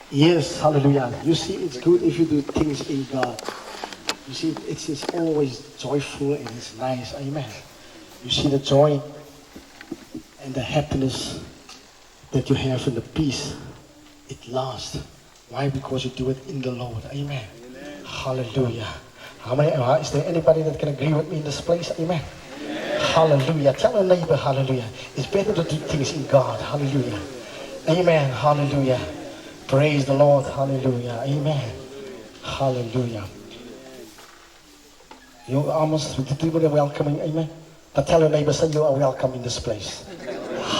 Yes, hallelujah. You see, it's good if you do things in God. You see, it's always joyful and it's nice. Amen. You see the joy and the happiness that you have and the peace. It lasts. Why? Because you do it in the Lord. Amen. Amen. Hallelujah. How many? Is there anybody that can agree with me in this place? Amen. Amen. Hallelujah. Tell a neighbor, hallelujah. It's better to do things in God. Hallelujah. Amen. Hallelujah. Praise the Lord. Hallelujah. Amen. Hallelujah. You almost did people are welcoming. Amen. But tell your neighbor, say you are welcome in this place.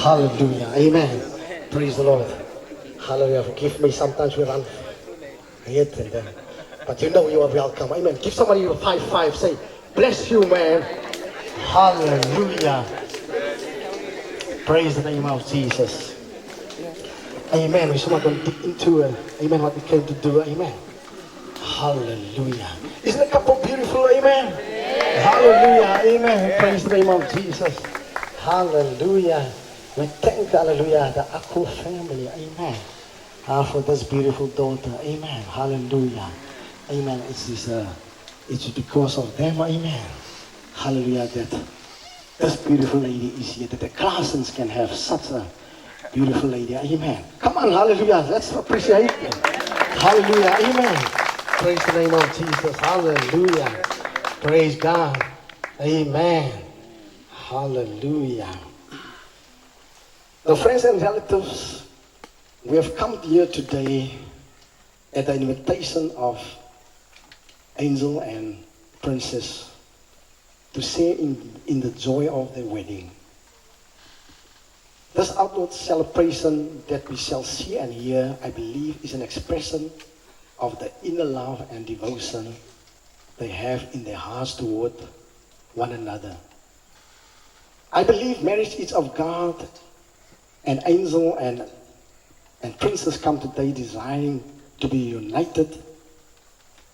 Hallelujah. Amen. Praise the Lord. Hallelujah. Forgive me. Sometimes we run ahead and but you know you are welcome. Amen. Give somebody a 5-5. Say, bless you, man. Hallelujah. Praise the name of Jesus. Amen. We're someone going to dig into amen, what we came to do. Amen. Hallelujah. Isn't the couple beautiful? Amen. Hallelujah. Amen. Praise the name of Jesus. Hallelujah. We thank, hallelujah, the Aku family. Amen. For this beautiful daughter. Amen. Hallelujah. Amen. It's because of them. Amen. Hallelujah. That this beautiful lady is here. That the Classens can have such a beautiful lady. Amen. Come on. Hallelujah. Let's appreciate them. Hallelujah. Amen. Praise the name of Jesus. Hallelujah. Praise God. Amen. Hallelujah. Now, friends and relatives, we have come here today at the invitation of Angel and Princess to share in the joy of their wedding. This outward celebration that we shall see and hear, I believe, is an expression of the inner love and devotion they have in their hearts toward one another. I believe marriage is of God, and Angel and Princess come today desiring to be united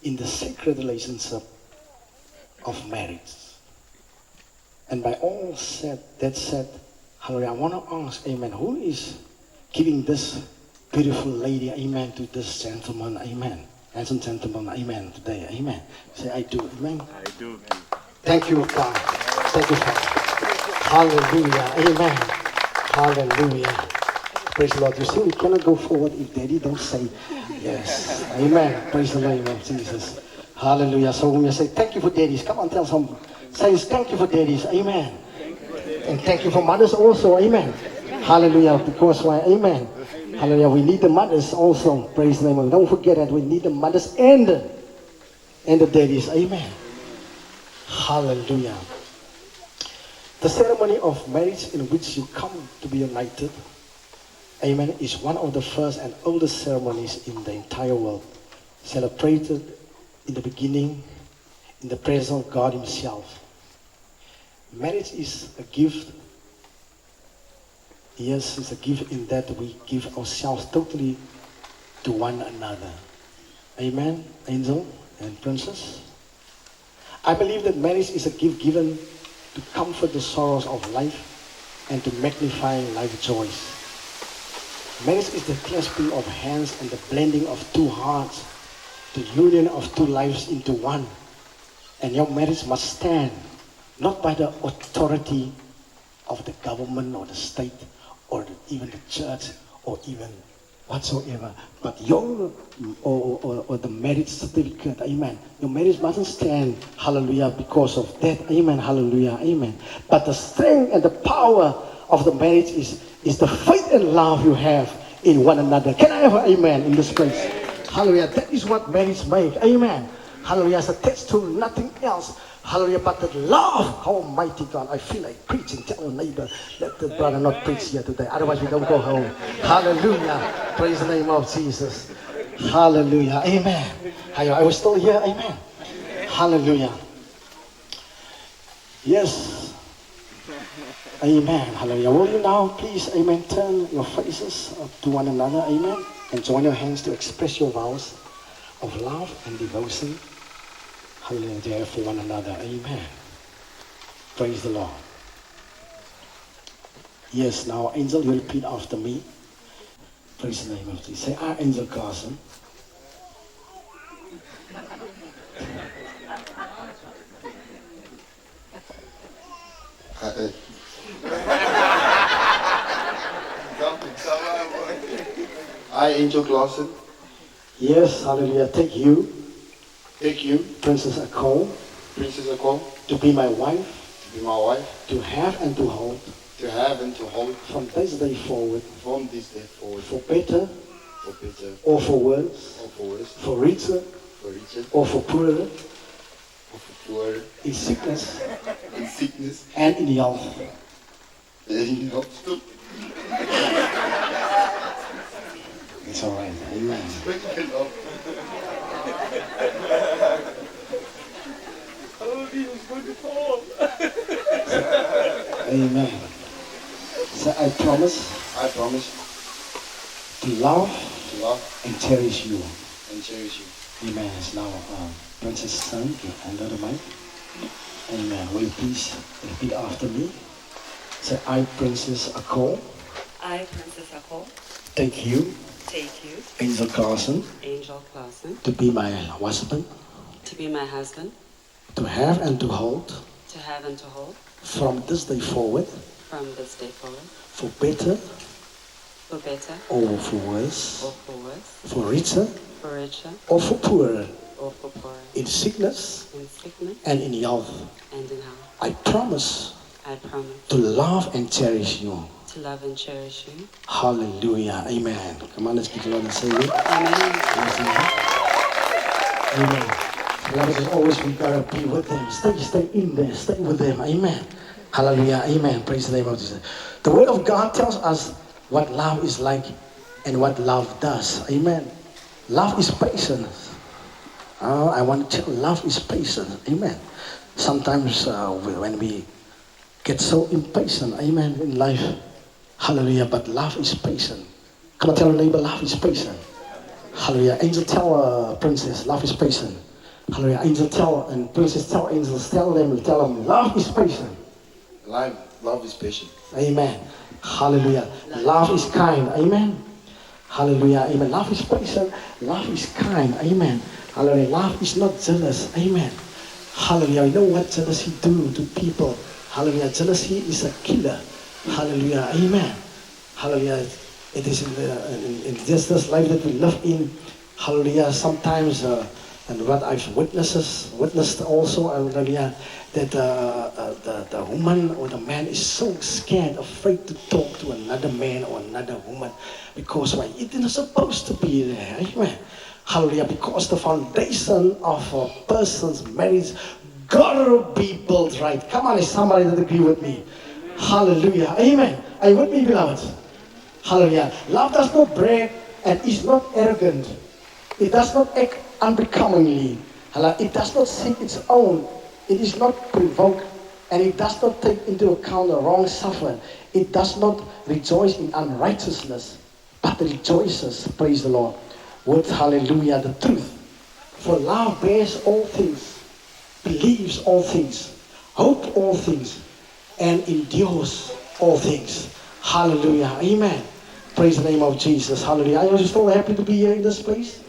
in the sacred relationship of marriage. And by all that said, hallelujah, I want to ask, amen, who is giving this beautiful lady, amen, to this gentleman, amen, handsome gentleman, amen, today, amen. Say, I do, amen. I do. Thank you, God. Thank you, Father. Hallelujah, amen. Hallelujah. Praise the Lord. You see, we cannot go forward if Daddy don't say yes. Amen. Praise the name of Jesus. Hallelujah. So when we say thank you for daddies, come on, tell some. Say thank you for daddies. Amen. And thank you for mothers also. Amen. Hallelujah. Because why? Amen. Hallelujah. We need the mothers also. Praise the name of God. Don't forget that we need the mothers and the daddies. Amen. Hallelujah. The ceremony of marriage in which you come to be united, amen, is one of the first and oldest ceremonies in the entire world, celebrated in the beginning in the presence of God Himself. Marriage is a gift. Yes, it's a gift in that we give ourselves totally to one another. Amen, Angel and Princess. I believe that marriage is a gift given to comfort the sorrows of life and to magnify life's joys. Marriage is the clasping of hands and the blending of two hearts, the union of two lives into one. And your marriage must stand not by the authority of the government or the state or even the church or even whatsoever, but your or the marriage certificate, amen. Your marriage mustn't stand, hallelujah, because of that, amen, hallelujah, amen. But the strength and the power of the marriage is the faith and love you have in one another. Can I have an amen in this place? Hallelujah. That is what marriage makes, amen. Hallelujah. It's attached to nothing else. Hallelujah, but the love, Almighty God. I feel like preaching. Tell a neighbor, let the brother not preach here today. Otherwise, we don't go home. Hallelujah. Praise the name of Jesus. Hallelujah. Amen. Are we still here? Amen. Hallelujah. Yes. Amen. Hallelujah. Will you now please, amen, turn your faces to one another, amen, and join your hands to express your vows of love and devotion. Hallelujah, for one another. Amen. Praise the Lord. Yes, now, Angel, you repeat after me. Praise the name of Jesus. Say, Angel Carson. I, Angel Clausen. Yes, hallelujah. Take you, Princess Akol, Princess Akol, to be my wife, to be my wife, to have and to hold, from this day forward, this day forward, for better for better or for worse, or for worse, for richer for richer or for poorer, or for poorer, in sickness in sickness and in health. and in health. It's all right. Amen. Amen. So I promise I promise to love to love and cherish you. and cherish you. Amen. It's now Princess Son, under the mic. Amen. Will you please repeat after me? Say, I, Princess Akol, I, Princess Akol, take you, Angel Carson, to be my husband, be my husband, to have and to hold, to have and to hold, from this day forward, from this day forward, for better for better or for worse, or for worse, for richer for richer or for poorer, or for poorer, in sickness in sickness and in health. and in health. I promise I promise to love and cherish you. to love and cherish you. Hallelujah. Amen. Come on, let's give the Lord a Savior. Amen. Amen. Beloved, as always, we gotta be with them. Stay in there. Stay with them. Amen. Hallelujah. Amen. Praise the name of Jesus. The Word of God tells us what love is like and what love does. Amen. Love is patient. I want to tell love is patient. Amen. Sometimes when we get so impatient, amen, in life, hallelujah, but love is patient. Come on, tell your neighbor, love is patient. Hallelujah. Angel, tell Princess, love is patient. Hallelujah. Angel, tell, and Princess, tell angels, tell them, love is patient. Love is patient. Amen. Hallelujah. Love is kind. Amen. Hallelujah. Amen. Love is patient. Love is kind. Amen. Hallelujah. Love is not jealous. Amen. Hallelujah. You know what jealousy do to people? Hallelujah. Jealousy is a killer. Hallelujah. Amen. Hallelujah. It is in just this life that we live in. Hallelujah. Sometimes, and what I've witnessed also, hallelujah, that the woman or the man is so scared, afraid to talk to another man or another woman, because why? It is supposed to be there. Amen. Hallelujah. Because the foundation of a person's marriage gotta be built right. Come on, is somebody that agree with me? Hallelujah. Amen. Are you with me, beloved? Hallelujah. Love does not brag and is not arrogant. It does not act unbecomingly. It does not seek its own. It is not provoked, and it does not take into account the wrong suffered. It does not rejoice in unrighteousness, but rejoices, praise the Lord, with, hallelujah, the truth. For love bears all things, believes all things, hopes all things, and endures all things. Hallelujah. Amen. Praise the name of Jesus. Hallelujah. Are you so happy to be here in this place?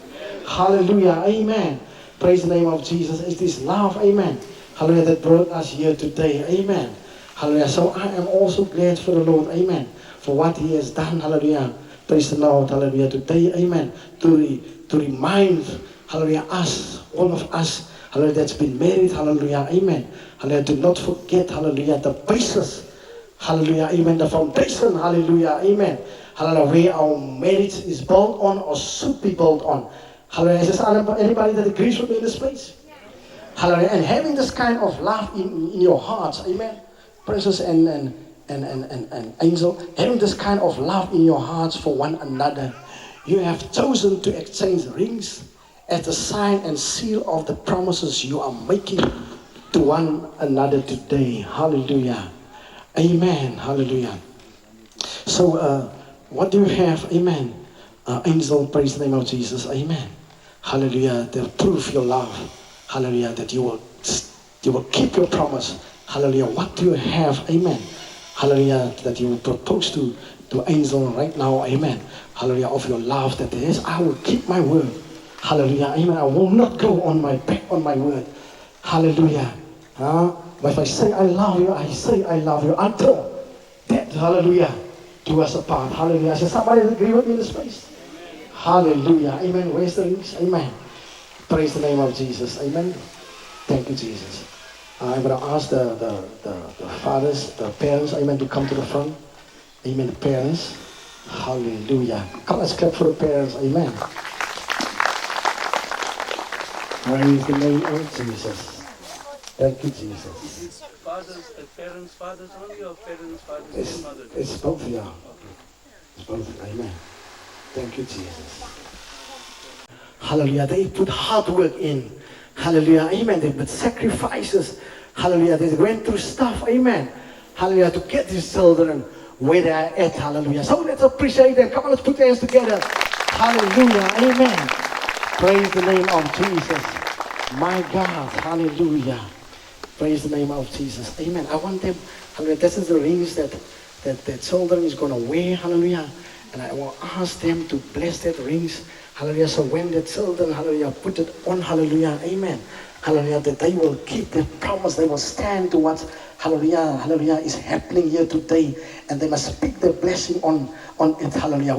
Hallelujah. Amen. Praise the name of Jesus. It is love. Amen. Hallelujah. That brought us here today. Amen. Hallelujah. So I am also glad for the Lord. Amen. For what He has done. Hallelujah. Praise the Lord. Hallelujah. Today. Amen. To remind. Hallelujah. Us. All of us. Hallelujah. That's been married. Hallelujah. Amen. Hallelujah. Do not forget. Hallelujah. The basis. Hallelujah. Amen. The foundation. Hallelujah. Amen. Hallelujah. Where our marriage is built on or should be built on. Hallelujah. Is there anybody that agrees with me in this place? Hallelujah. And having this kind of love in your hearts. Amen. Princess and Angel. Having this kind of love in your hearts for one another. You have chosen to exchange rings as a sign and seal of the promises you are making to one another today. Hallelujah. Amen. Hallelujah. So, what do you have? Amen. Angel, praise the name of Jesus. Amen. Hallelujah. To prove your love. Hallelujah. That you will keep your promise. Hallelujah. What do you have? Amen. Hallelujah. That you will propose to to Angel right now, amen. Hallelujah, of your love that there is. I will keep my word. Hallelujah, amen. I will not go on my back on my word. Hallelujah. But if I say I love you, I say I love you until that, hallelujah, do us apart. Hallelujah. I said, somebody agree with me in this place? Hallelujah. Amen. Where's the rings? Amen. Praise the name of Jesus. Amen. Thank you, Jesus. I'm going to ask the fathers, the parents, amen, to come to the front. Amen. The parents. Hallelujah. Come, let's clap for the parents. Amen. Praise the name of Jesus. Thank you, Jesus. Fathers, parents, fathers only, or parents, fathers, It's, and mothers? it's both, yeah. It's both. Amen. Thank you, Jesus. Hallelujah. They put hard work in. Hallelujah. Amen. They put sacrifices. Hallelujah. They went through stuff. Amen. Hallelujah. To get these children where they are at. Hallelujah. So let's appreciate them. Come on, let's put our hands together. Hallelujah. Amen. Praise the name of Jesus. My God. Hallelujah. Praise the name of Jesus. Amen. I want them. Hallelujah. This is the rings that the children is going to wear. Hallelujah. And I will ask them to bless that rings. Hallelujah. So when the children, hallelujah, put it on, hallelujah, amen. Hallelujah, that they will keep their promise. They will stand to what, hallelujah, hallelujah, is happening here today. And they must speak the blessing on it, hallelujah.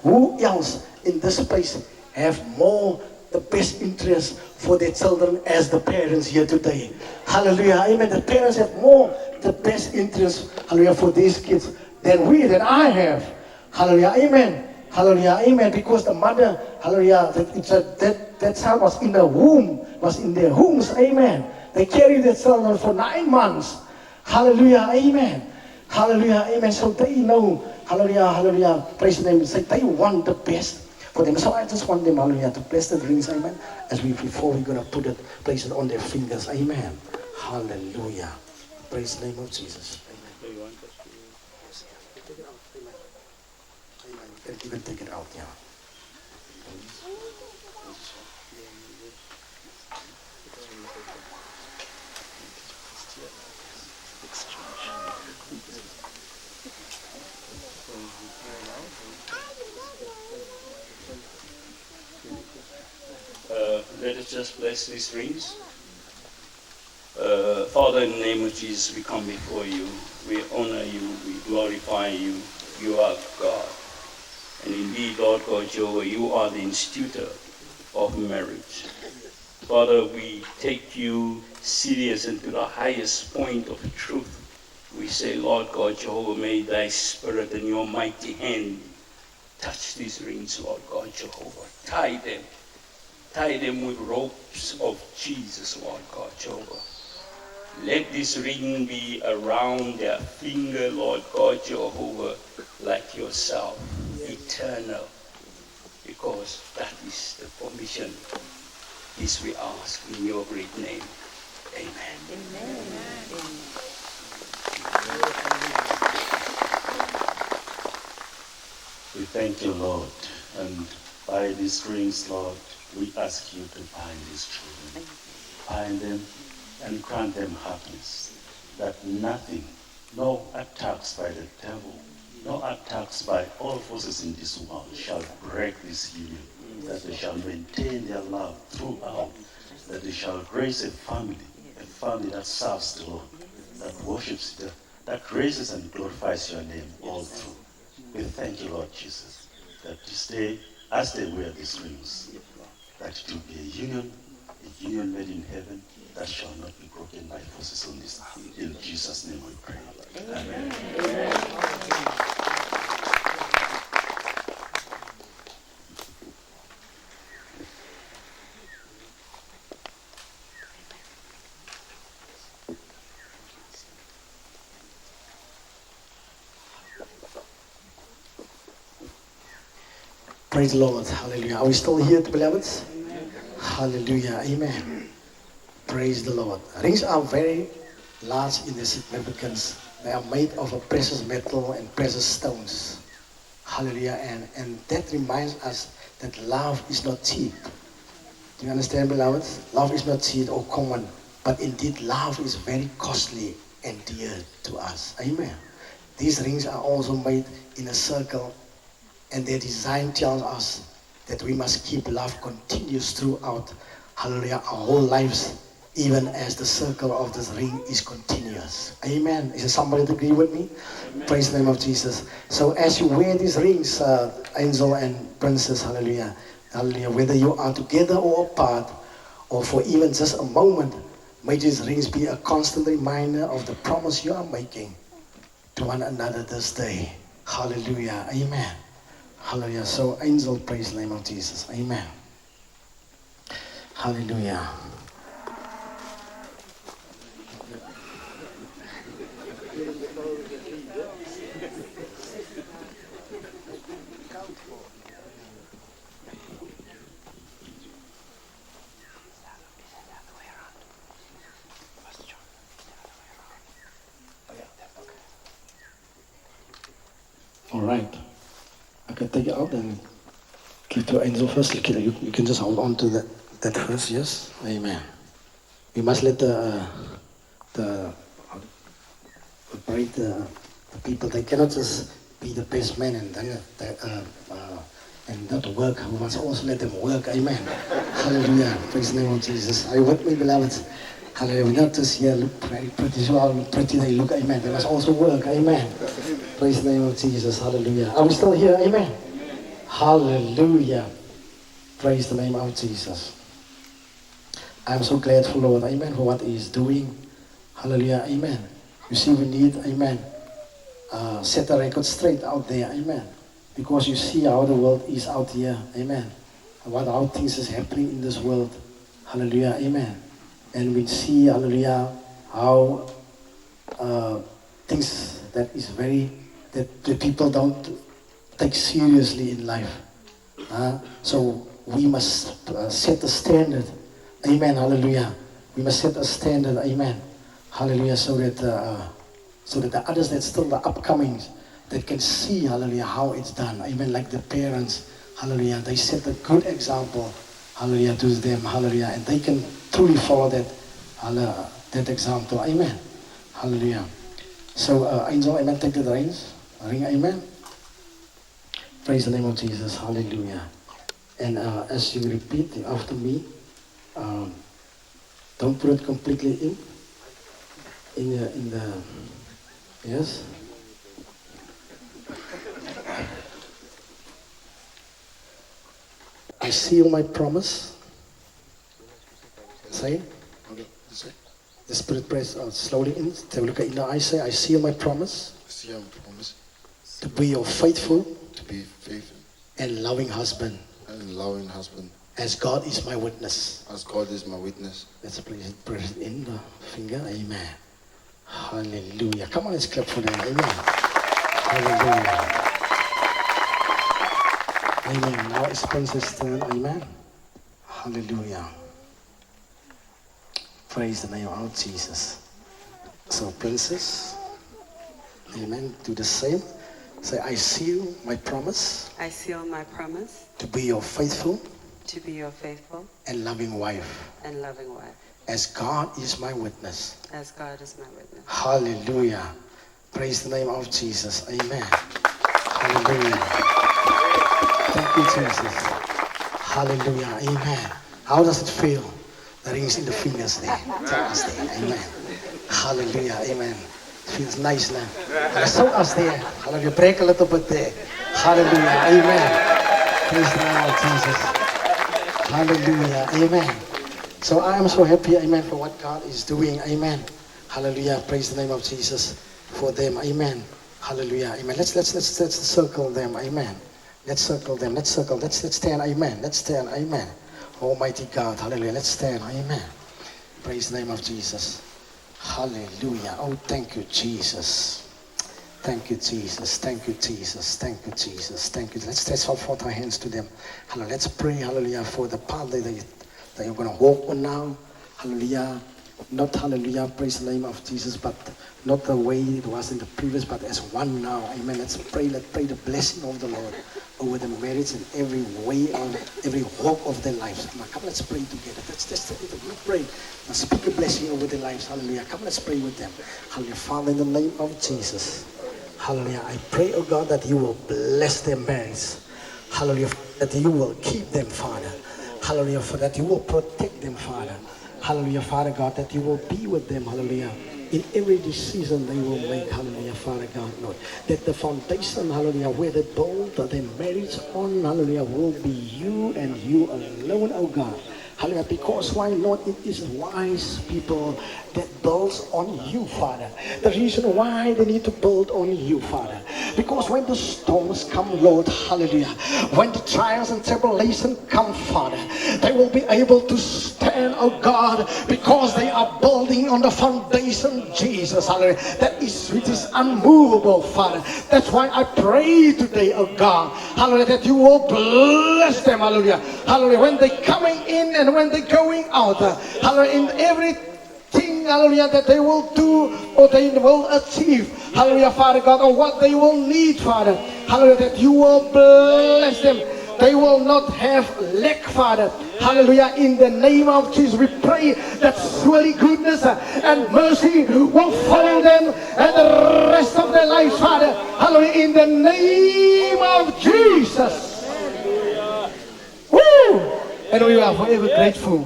Who else in this place have more the best interest for their children as the parents here today? Hallelujah, amen. The parents have more the best interest, hallelujah, for these kids than I have. Hallelujah, amen. Hallelujah, amen. Because the mother, hallelujah, that child was in the womb, was in their wombs, amen. They carried their children for 9 months. Hallelujah, amen. Hallelujah, amen. So they know, hallelujah, hallelujah, praise the name. Say they want the best for them. So I just want them, hallelujah, to bless the rings, amen. Before we're gonna place it on their fingers, amen. Hallelujah. Praise the name of Jesus. Do you want us to? Take it out, amen. Amen. You can take it out, yeah. Let us just bless these rings. Father, in the name of Jesus, we come before you. We honor you. We glorify you. You are God. And indeed, Lord God Jehovah, you are the institutor of marriage. Father, we take you serious and to the highest point of truth. We say, Lord God Jehovah, may thy spirit and your mighty hand touch these rings, Lord God Jehovah. Tie them with ropes of Jesus, Lord God Jehovah. Let this ring be around their finger, Lord God Jehovah, like yourself, eternal, because that is the permission. This we ask in your great name. Amen. Amen. We thank you, Lord, and by these rings, Lord, we ask you to bind these children, bind them and grant them happiness, that nothing, no attacks by the devil, no attacks by all forces in this world shall break this union, that they shall maintain their love throughout, that they shall raise a family that serves the Lord, that worships, that raises and glorifies your name all through. We thank you, Lord Jesus, that this day, as they wear these rings, that it will be a union made in heaven that shall not be broken by forces on this earth. In Jesus' name we pray. Amen. Praise the Lord. Hallelujah. Are we still here, beloveds? Hallelujah. Amen. Praise the Lord. Rings are very large in their significance. They are made of a precious metal and precious stones. Hallelujah. And that reminds us that love is not cheap. Do you understand, beloveds? Love is not cheap or common. But indeed, love is very costly and dear to us. Amen. these rings are also made in a circle, and their design tells us that we must keep love continuous throughout, hallelujah, our whole lives, even as the circle of this ring is continuous. Amen. Is there somebody to agree with me? Amen. Praise the name of Jesus. So as you wear these rings, Angel and Princess, hallelujah, hallelujah, whether you are together or apart, or for even just a moment, may these rings be a constant reminder of the promise you are making to one another this day. Hallelujah. Amen. Hallelujah. So, Angel, praise the name of Jesus. Amen. Hallelujah. All right. I can take it out and give to Angel first. You can just hold on to that first, yes? Amen. We must let the people, they cannot just be the best man and not work. We must also let them work. Amen. Hallelujah. Praise the name of Jesus. Are you with me, beloved? Hallelujah. We're not just here look pretty, so how pretty they look. Amen. They must also work. Amen. Praise the name of Jesus. Hallelujah. Are we still here? Amen. Hallelujah. Praise the name of Jesus. I'm so grateful, Lord. Amen. For what He is doing. Hallelujah. Amen. You see, we need, amen, set the record straight out there. Amen. Because you see how the world is out here. Amen. How things is happening in this world. Hallelujah. Amen. And we see, hallelujah, how things that the people don't take seriously in life. So we must set a standard. Amen. Hallelujah. We must set a standard. Amen. Hallelujah. So that the others that still the upcomings that can see, hallelujah, how it's done. Amen. Like the parents, hallelujah, they set a good example, hallelujah, to them, hallelujah, and they can truly follow that example. Amen. Hallelujah. So, Angel, amen, take the ring, amen. Praise the name of Jesus. Hallelujah. And as you repeat after me, don't put it completely in the yes. I seal my promise. Say. Okay, this way. The Spirit prays slowly in. Take a look in the eyes. Say, I seal my promise. I seal my promise To be your faithful to be faithful and loving husband, and loving husband, as God is my witness. as God is my witness. Let's place it in the finger. Amen. Hallelujah. Come on, let's clap for them. Amen. Hallelujah. Amen. Now it's Princess' turn. Amen. Hallelujah. Praise the name of Jesus. So, Princess, amen, do the same. Say, I seal my promise I seal my promise to be your faithful to be your faithful and loving wife, and loving wife, as God is my witness. as God is my witness. Hallelujah. Praise the name of Jesus. Amen. Hallelujah. Thank you, Jesus. Hallelujah. Amen. How does it feel? The rings in the fingers there. Tell us there. Amen. Hallelujah. Amen. Feels nice now. And show us there. Hallelujah. Break a little bit there. Hallelujah. Amen. Praise the name of Jesus. Hallelujah. Amen. So I am so happy, amen, for what God is doing. Amen. Hallelujah. Praise the name of Jesus for them. Amen. Hallelujah. Amen. Let's circle them. Amen. Let's circle them. Let's stand. Amen. Let's stand. Amen. Almighty God. Hallelujah. Let's stand. Amen. Praise the name of Jesus. Hallelujah. Oh, thank you, Jesus. Thank you, Jesus. Thank you, Jesus. Thank you, Jesus. Thank you. Let's hold forth our hands to them. Hallelujah. Let's pray, hallelujah, for the path that you're going to walk on now. Hallelujah. Not, hallelujah, praise the name of Jesus, but not the way it was in the previous, but as one now. Amen. Let's pray the blessing of the Lord over the marriage in every way, on every walk of their lives. Come on, let's pray together. Let's pray. Let's speak a blessing over their lives. Hallelujah. Come, let's pray with them. Hallelujah. Father, in the name of Jesus. Hallelujah. I pray, oh God, that you will bless their marriage. Hallelujah. That you will keep them, Father. Hallelujah. For that you will protect them, Father. Hallelujah, Father God, that you will be with them. Hallelujah. In every decision they will make, hallelujah, Father God, Lord. That the foundation, hallelujah, where they build their marriage on, hallelujah, will be you and you alone, oh God. Hallelujah, because why, Lord, it is wise people that builds on you, Father. The reason why they need to build on you, Father. Because when the storms come, Lord, hallelujah, when the trials and tribulations come, Father, they will be able to stand, oh God, because they are building on the foundation, Jesus, hallelujah, that is, which is unmovable, Father. That's why I pray today, oh God, hallelujah, that you will bless them, hallelujah, hallelujah, when they're coming in and when they're going out, hallelujah, in everything, hallelujah, that they will do or they will achieve, hallelujah, Father God, or what they will need, Father, hallelujah, that you will bless them. They will not have lack, Father. Hallelujah. In the name of Jesus, we pray that surely goodness and mercy will follow them and the rest of their lives, Father. Hallelujah. In the name of Jesus. Woo! And we are forever grateful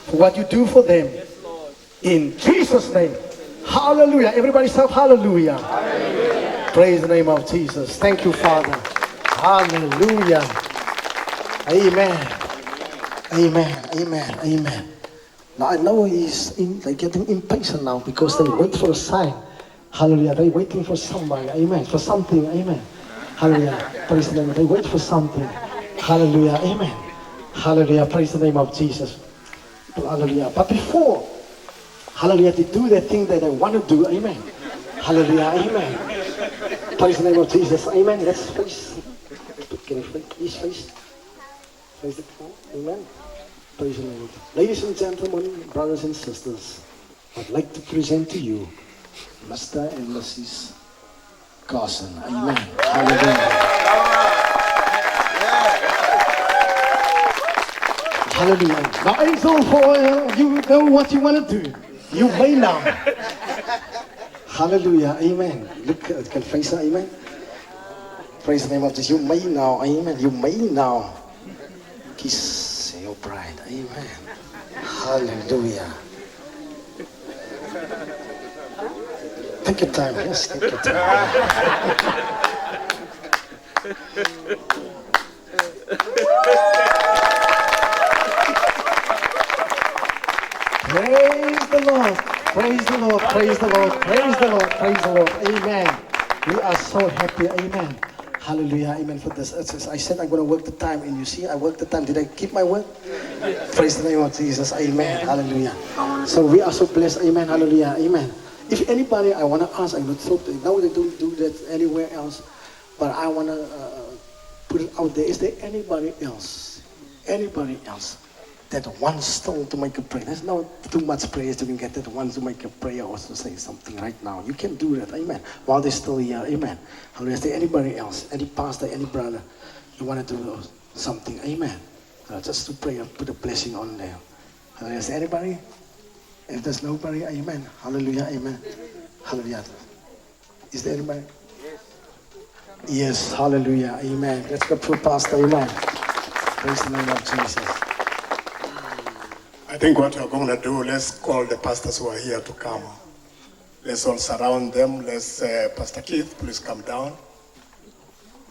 for what you do for them. In Jesus' name. Hallelujah. Everybody shout hallelujah. Hallelujah. Praise the name of Jesus. Thank you, Father. Hallelujah. Amen. Amen. Amen. Amen. Now I know they're getting impatient now because they wait for a sign. Hallelujah. They're waiting for somebody. Amen. For something. Amen. Hallelujah. Praise the name. They wait for something. Hallelujah. Amen. Hallelujah. Praise the name of Jesus. Hallelujah. But before, hallelujah, they do the thing that they want to do. Amen. Hallelujah. Amen. Praise the name of Jesus. Amen. Let's face. Can you please face? Face the phone. Amen. Praise the Lord. Ladies and gentlemen, brothers and sisters, I'd like to present to you Mr. and Mrs. Carson. Amen. Hallelujah. Hallelujah. Now, Angel, for you know what you want to do. You may now. Hallelujah. Amen. Look, can face her. Amen. Praise the name of Jesus. You may now. Amen. You may now kiss your bride. Amen. Hallelujah. Take your time. Yes, take your time. Praise the Lord. Praise the Lord. Praise the Lord. Praise the Lord. Praise the Lord. Amen. We are so happy. Amen. Hallelujah. Amen. For this. I said I'm going to work the time, and you see, I worked the time. Did I keep my word? Praise the name of Jesus. Amen. Hallelujah. So we are so blessed. Amen. Hallelujah. Amen. If anybody, I want to ask, I would thought, now they don't do that anywhere else, but I want to put it out there. Is there anybody else that wants still to make a prayer? There's not too much prayers to get that wants to make a prayer or to say something right now. You can do that. Amen. While they're still here. Amen. Hallelujah. Is there anybody else, any pastor, any brother, you want to do something? Amen. Just to pray and put a blessing on there. Hallelujah. Is there anybody? If there's nobody, amen. Hallelujah. Amen. Hallelujah. Is there anybody? Yes. Hallelujah. Amen. Let's go to pastor. Amen. Praise the name of Jesus. I think what we're going to do, let's call the pastors who are here to come. Let's all surround them. Pastor Keith, please come down.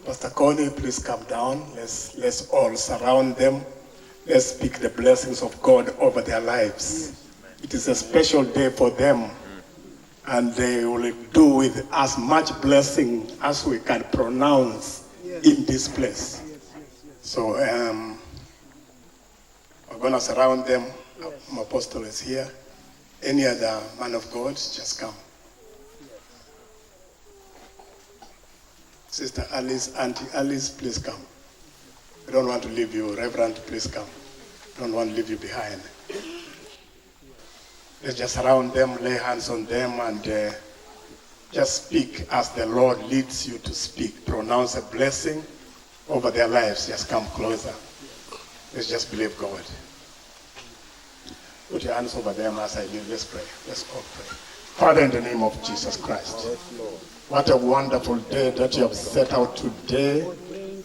Pastor Connie, please come down. Let's all surround them. Let's speak the blessings of God over their lives. It is a special day for them, and they will do with as much blessing as we can pronounce in this place. So we're going to surround them. My apostle is here. Any other man of God, just come. Sister Alice, Auntie Alice, please come. We don't want to leave you. Reverend, please come. Don't want to leave you behind. Let's just surround them, lay hands on them, and just speak as the Lord leads you to speak. Pronounce a blessing over their lives. Just come closer. Let's just believe God. Put your hands over them as I lead. Let's pray. Let's all pray. Father, in the name of Jesus Christ, what a wonderful day that you have set out today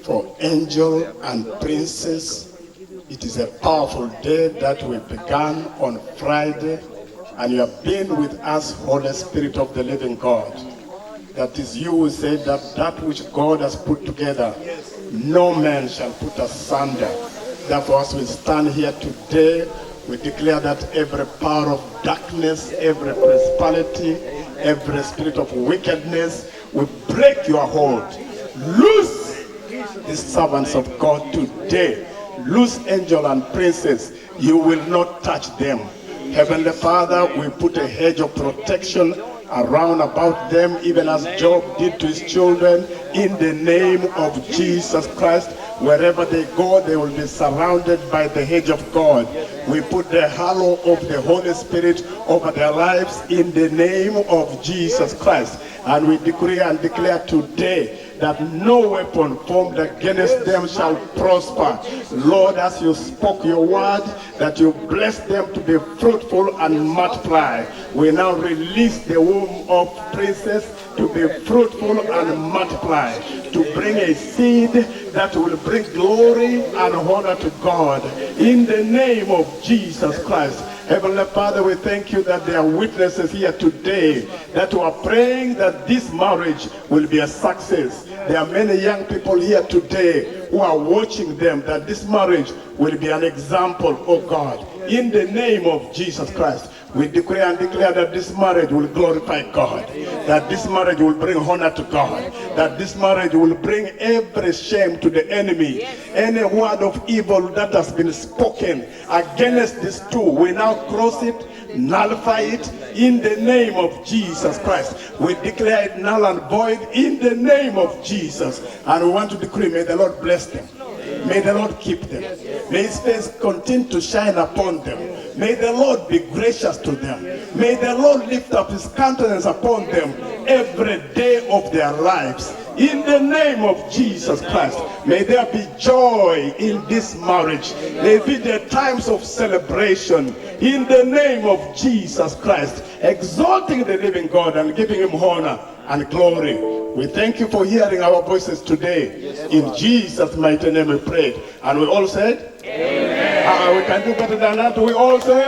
for Angel and Princess. It is a powerful day that we began on Friday, and you have been with us, Holy Spirit of the living God. That is you who said that which God has put together, no man shall put asunder. Therefore, as we stand here today, we declare that every power of darkness, every principality, every spirit of wickedness will break your hold. Loose the servants of God today. Loose Angel and Princess. You will not touch them. Heavenly Father, we put a hedge of protection around about them, even as Job did to his children, in the name of Jesus Christ. Wherever they go, they will be surrounded by the hedge of God. We put the halo of the Holy Spirit over their lives in the name of Jesus Christ. And we decree and declare today that no weapon formed against them shall prosper. Lord, as you spoke your word, that you bless them to be fruitful and multiply. We now release the womb of Princess to be fruitful and multiply, to bring a seed that will bring glory and honor to God. In the name of Jesus Christ. Heavenly Father, we thank you that there are witnesses here today that are praying that this marriage will be a success. There are many young people here today who are watching them, that this marriage will be an example, oh God. In the name of Jesus Christ, we declare and declare that this marriage will glorify God, that this marriage will bring honor to God, that this marriage will bring every shame to the enemy. Any word of evil that has been spoken against these two, we now cross it, nullify it in the name of Jesus Christ. We declare it null and void in the name of Jesus. And we want to decree, may the Lord bless them. May the Lord keep them. May his face continue to shine upon them. May the Lord be gracious to them. May the Lord lift up his countenance upon them every day of their lives. In the name of Jesus Christ, may there be joy in this marriage. May it be the times of celebration. In the name of Jesus Christ, exalting the living God and giving him honor and glory. We thank you for hearing our voices today. In Jesus' mighty name we prayed. And we all said, amen. We can do better than that. We all say,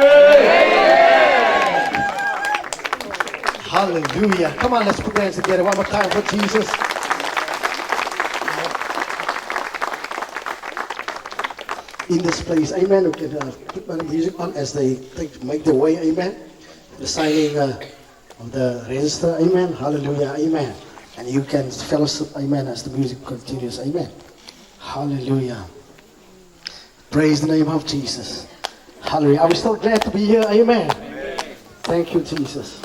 Hallelujah. Come on, let's put hands together one more time for Jesus. In this place, amen. We can put my music on as they make their way, amen. The signing of the register, amen. Hallelujah, amen. And you can fellowship, amen, as the music continues, amen. Hallelujah. Praise the name of Jesus. Hallelujah. Are we still glad to be here, amen? Thank you, Jesus.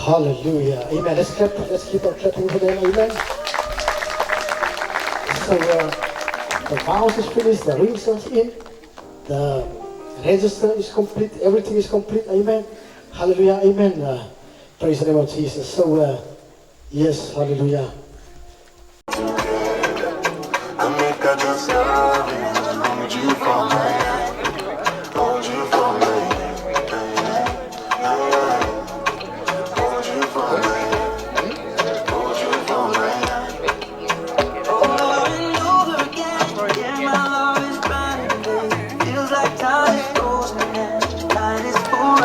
Hallelujah. Amen. Let's clap. Let's keep on clapping for them. Amen. So the vows is finished. The rings are in. The register is complete. Everything is complete. Amen. Hallelujah. Amen. Praise the name of Jesus. So yes. Hallelujah. I just love you, hold you for me, hold you for me, hold you for me, hold you for me. Over and over again, yeah, my love is burning, babe. Feels like time is frozen and night is full.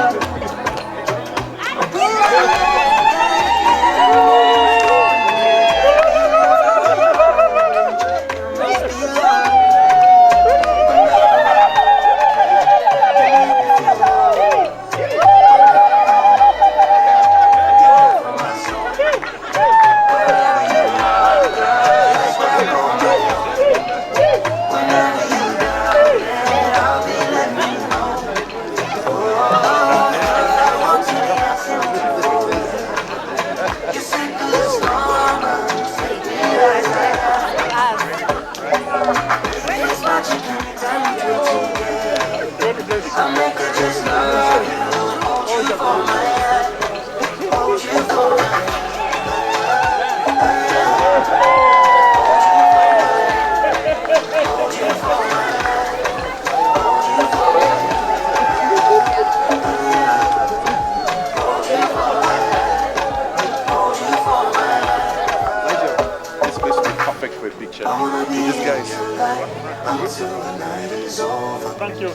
Until the night is over. Thank you. I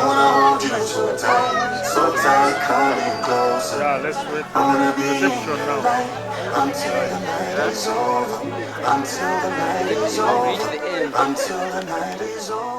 wanna hold you so tight, coming closer. Yeah, let's wait for I wanna the be reception in now. light until the night is over. Until the night is over. Until the night is over.